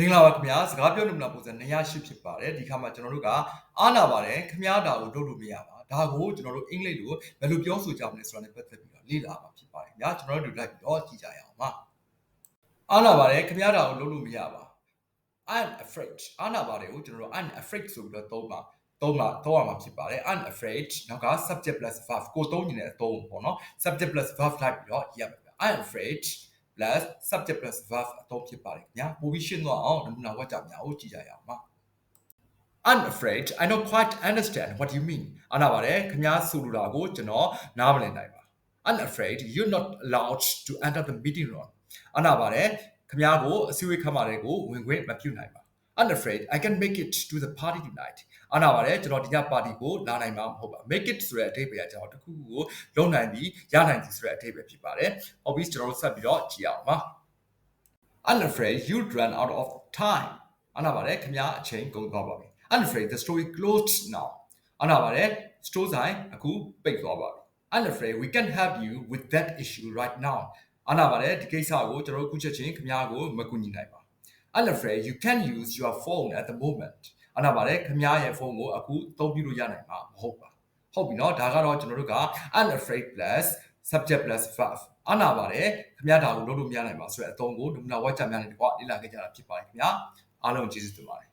မင်္ဂလာပါခင်ဗျာစကားပြောနမူနာပုံစံ208ဖြစ်ပါတယ်ဒီခါမှာကျွန်တော်တို့ကအားနာပါတယ်ခင်ဗျားဒါကိုလုပ်လို့မရပါဒါကိုကျွန်တော်တို့အင်္ဂလိပ်လိုဘယ်လိုပြောဆိုကြမလဲဆိုတာနဲ့ပတ်သက်ပြီးတော့လေ့လာမှာဖြစ်ပါတယ်ခင်ဗျာကျွန်တော်တို့လိုက်ပြီးတော့ကြည့်ကြရအောင်ပါအားနာပါတယ်ခင်ဗျားဒါကိုလုပ်လို့မရပါ I'm afraid အားနာပါတယ်ကိုကျွန်တော်တို့ I'm afraid ဆိုပြီးတော့သုံးရမှာဖြစ်ပါတယ် I'm afraid နောက်က subject plus verb ကိုသုံးနေတဲ့အသုံးပေါ့နော် subject plus verb လိုက်ပြီးတော့ရမယ် I'm afraid plus subject plus verb အသုံးဖြစ်ပါတယ်ခင်ဗျာပိုပြီးရှင်းသွားအောင်နမူနာဝါကျများကိုကြည့်ကြရအောင်ပါ I'm afraid I don't quite understand what you mean အားနာပါတယ်ခင်ဗျာဆိုလိုတာကိုကျွန်တော်နားမလည်နိုင်ပါ I'm afraid you're not allowed to enter the meeting room အားနာပါတယ်ခင်ဗျာကိုအစည်းအဝေးခန်းမတွေကိုဝင်ခွင့်မပြုနိုင်ပါ I'm afraid I can make it to the party tonight အားနာပါတယ်ကျွန်တော်ဒီညပါတီကိုလာနိုင်မှာမဟုတ်ပါ make it ဆိုတဲ့အဓိပ္ပာယ်ကကျွန်တော်တခုခုကိုလုပ်နိုင်ပြီးရနိုင်ပြီဆိုတဲ့အဓိပ္ပာယ်ဖြစ်ပါတယ်။ Obvious ကျွန်တော်တို့ဆက်ပြီးတော့ကြည့်အောင်ပါ။ I'm afraid you'll run out of time အားနာပါတယ်ခင်ဗျာအချိန်ကုန်သွားပါပြီ။ I'm afraid the store closed now အားနာပါတယ် store ဆိုင်အခုပိတ်သွားပါပြီ။ I'm afraid we can't help you with that issue right now အားနာပါတယ်ဒီကိစ္စကိုကျွန်တော်တို့ခုချက်ချင်းခင်ဗျာကိုမကူညီနိုင်ပါI'm afraid you can't use your phone at the moment အားနာပါတယ်ခင်ဗျားရဲ့ဖုန်းကိုအခုသုံးပြလို့ရနိုင်မှာမဟုတ်ပါဟုတ်ပြီเนาะဒါကတော့ကျွန်တော်တို့က I'm afraid plus subject plus verb အားနာပါတယ်ခင်ဗျားဒါကိုလုပ်လို့မရနိုင်ပါဆိုတဲ့အသုံးကိုနမူနာဝါကျများနဲ့တကွလေ့လာခဲ့ကြတာဖြစ်ပါတယ်ခင်ဗျာအားလုံးကျေးဇူးတင်ပါတယ်